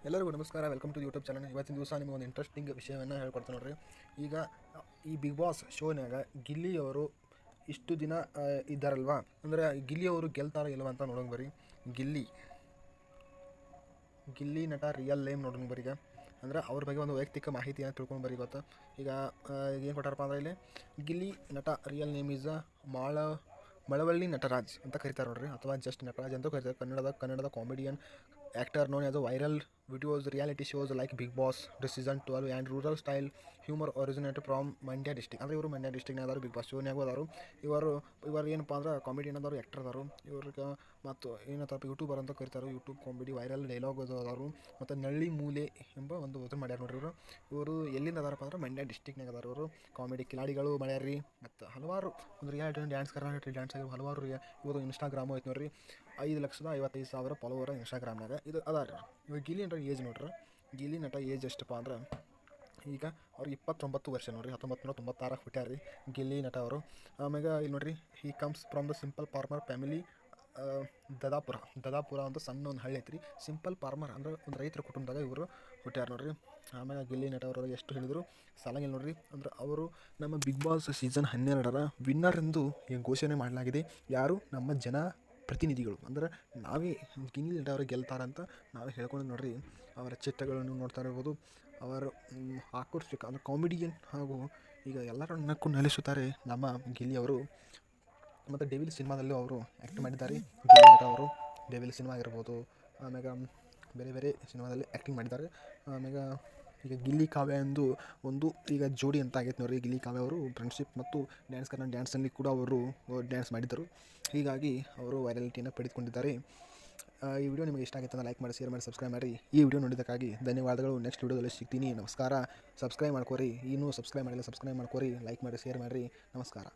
ಎಲ್ಲರಿಗೂ ನಮಸ್ಕಾರ. Welcome to YouTube channel. ಇವತ್ತಿನ ದಿವಸ ನಿಮಗೆ ಒಂದು ಇಂಟ್ರೆಸ್ಟಿಂಗ್ ವಿಷಯವನ್ನು ಹೇಳ್ಕೊಡ್ತೀನಿ ನೋಡ್ರಿ. ಈಗ ಈ ಬಿಗ್ ಬಾಸ್ ಶೋನ್ಯಾಗ ಗಿಲ್ಲಿಯವರು ಇಷ್ಟು ದಿನ ಇದ್ದಾರಲ್ವಾ, ಅಂದರೆ ಗಿಲ್ಲಿಯವರು ಗೆಲ್ತಾರ ಇಲ್ವ ಅಂತ ನೋಡೋಣ ಬರ್ರಿ. ಗಿಲ್ಲಿ ನಟ ರಿಯಲ್ ನೇಮ್ ನೋಡೋಣ ಬರೀ. ಈಗ ಅಂದರೆ ಅವ್ರ ಬಗ್ಗೆ ಒಂದು ವೈಯಕ್ತಿಕ ಮಾಹಿತಿಯನ್ನು ತಿಳ್ಕೊಂಡು ಬರೀ ಗೊತ್ತಾ. ಈಗ ಏನು ಕೊಟ್ಟಾರಪ್ಪ ಅಂದರೆ ಇಲ್ಲಿ Gilli Nata real name is Malavalli Nataraj ಅಂತ ಕರೀತಾರೆ ನೋಡ್ರಿ, ಅಥವಾ ಜಸ್ಟ್ ನಟರಾಜ್ ಅಂತ ಕರೀತಾರೆ. ಕನ್ನಡದ comedian actor known as a viral videos reality shows like Bigg Boss season 12 and rural style humour originate from Mandya district. ಅಂದರೆ ಇವರು ಮಂಡ್ಯ ಡಿಸ್ಟಿಕ್ನಾಗ ಅದಾರು, ಬಿಗ್ ಬಾಸ್ ಶೋನ್ಯಾಗೂ ಅದಾರು. ಇವರು ಏನಪ್ಪ ಅಂದ್ರೆ ಕಾಮಿಡಿಯನ್ ಅದಾರು, ಆ್ಯಕ್ಟರ್ ಅದಾರು. ಇವ್ರಿಗೆ ಮತ್ತು ಏನಂತಪ್ಪ ಯೂಟ್ಯೂಬರ್ ಅಂತ ಕರೀತಾರೆ. ಯೂಟ್ಯೂಬ್ ಕಾಮಿಡಿ ವೈರಲ್ ಡೈಲಾಗ್ ಅದಾರು. ಮತ್ತು ನಳ್ಳಿ ಮೂಲೆ ಎಂಬ ಒಂದು ಇದು ಮಾಡ್ಯಾರ ನೋಡ್ರಿ. ಇವರು ಎಲ್ಲಿಂದ ಅದಾರಪ್ಪ ಅಂದ್ರೆ ಮಂಡ್ಯ ಡಿಸ್ಟಿಕ್ನಾಗ ಅದಾರ. ಇವರು ಕಾಮಿಡಿ ಕಿಲಾಡಿಗಳು ಮಾಡ್ಯಾರ್ರಿ. ಮತ್ತು ಹಲವಾರು ಒಂದು ರಿಯಾಲಿಟಿ ಡ್ಯಾನ್ಸ್ ಕರ್ನಾಟಕ ಡ್ಯಾನ್ಸ್ ಆಗಿ ಹಲವಾರು ಇವರು ಇನ್ಸ್ಟಾಗ್ರಾಮು ಐತೆ ನೋಡ್ರಿ. 5,55,000 ಫಾಲೋವರ್ ಇನ್ಸ್ಟಾಗ್ರಾಮ್ನಾಗ ಇದು ಅದಾರ. ಇವಾಗ ಗಿಲ್ಲಿ ನಟ ಏಜ್ ನೋಡ್ರಿ. ಗಿಲ್ಲಿ ನಟ ಏಜ್ ಎಷ್ಟಪ್ಪ ಅಂದ್ರೆ ಈಗ ಅವ್ರಿಗೆ 29 ವರ್ಷ ನೋಡ್ರಿ. 1996 ಹುಟ್ಟ್ಯಾರ ಗಿಲ್ಲಿ ನಟ ಅವರು. ಆಮ್ಯಾಗ ಇಲ್ಲಿ ನೋಡ್ರಿ, he comes from the simple farmer family. Dadapura ಅಂತ ಸಣ್ಣ ಒಂದು ಹಳ್ಳಿ ಐತ್ರಿ. ಸಿಂಪಲ್ ಫಾರ್ಮರ್ ಅಂದ್ರೆ ಒಂದು ರೈತರ ಕುಟುಂಬದಾಗ ಇವರು ಹುಟ್ಟ್ಯಾರ ನೋಡ್ರಿ. ಆಮೇಲೆ ಗಿಲ್ಲಿ ನಟ ಅವರು ಎಷ್ಟು ಹೇಳಿದ್ರು ಸಾಲಂಗಿಲ್ಲ ನೋಡ್ರಿ. ಅಂದ್ರೆ ಅವರು ನಮ್ಮ ಬಿಗ್ ಬಾಸ್ ಸೀಸನ್ 12ರ ವಿನ್ನರ್ ಎಂದು ಘೋಷಣೆ ಮಾಡಲಾಗಿದೆ. ಯಾರು? ನಮ್ಮ ಜನ ಪ್ರತಿನಿಧಿಗಳು. ಅಂದ್ರೆ ನಾವೇ ಗಿಲ್ಲಿ ನಟ ಅವರು ಗೆಲ್ತಾರಂತ ನಾವೇ ಹೇಳ್ಕೊಂಡು ನೋಡ್ರಿ. ಅವರ ಚಿತ್ರಗಳನ್ನು ನೋಡ್ತಾ ಇರ್ಬೋದು. ಅವರು ಆಕರ್ಷಕ ಅಂದರೆ ಕಾಮಿಡಿಯನ್ ಹಾಗೂ ಈಗ ಎಲ್ಲರೂ ನಕ್ಕು ನಲಿಸುತ್ತಾರೆ ನಮ್ಮ ಗಿಲ್ಲಿ ಅವರು. ಮತ್ತು ಡೆವಿಲ್ ಸಿನಿಮಾದಲ್ಲೂ ಅವರು ಆ್ಯಕ್ಟ್ ಮಾಡಿದ್ದಾರೆ. ಗಿಲ್ಲಿ ನಟ ಅವರು ಡೆವಿಲ್ ಸಿನಿಮಾ ಆಗಿರ್ಬೋದು, ಆಮ್ಯಾಗ ಬೇರೆ ಬೇರೆ ಸಿನಿಮಾದಲ್ಲಿ ಆ್ಯಕ್ಟಿಂಗ್ ಮಾಡಿದ್ದಾರೆ. ಆಮ್ಯಾಗ ಈಗ ಗಿಲ್ಲಿ ಕಾವ್ಯ ಎಂದು ಒಂದು ಈಗ ಜೋಡಿ ಅಂತ ಆಗೈತೆ ನೋಡ್ರಿ. ಗಿಲ್ಲಿ ಕಾವ್ಯ ಅವರು ಫ್ರೆಂಡ್ಶಿಪ್ ಮತ್ತು ಡ್ಯಾನ್ಸ್ನಲ್ಲಿ ಕೂಡ ಅವರು ಡ್ಯಾನ್ಸ್ ಮಾಡಿದ್ದರು. ಹೀಗಾಗಿ ಅವರು ವೈರಲಿಟಿಯನ್ನು ಪಡೆದುಕೊಂಡಿದ್ದಾರೆ. ಈ ವಿಡಿಯೋ ನಿಮಗೆ ಇಷ್ಟ ಆಗಿತ್ತು ಅಂದರೆ ಲೈಕ್ ಮಾಡಿ, ಶೇರ್ ಮಾಡಿ, ಸಬ್ಸ್ಕ್ರೈಬ್ ಮಾಡಿ. ಈ ವಿಡಿಯೋ ನೋಡಿದ್ದಕ್ಕಾಗಿ ಧನ್ಯವಾದಗಳು. ನೆಕ್ಸ್ಟ್ ವಿಡಿಯೋದಲ್ಲಿ ಸಿಗ್ತೀನಿ. ನಮಸ್ಕಾರ. ಸಬ್ಸ್ಕ್ರೈಬ್ ಮಾಡ್ಕೋರಿ. ಇನ್ನೂ ಸಬ್ಸ್ಕ್ರೈಬ್ ಮಾಡಿಲ್ಲ, ಸಬ್ಸ್ಕ್ರೈಬ್ ಮಾಡ್ಕೋರಿ. ಲೈಕ್ ಮಾಡಿ, ಶೇರ್ ಮಾಡಿರಿ. ನಮಸ್ಕಾರ.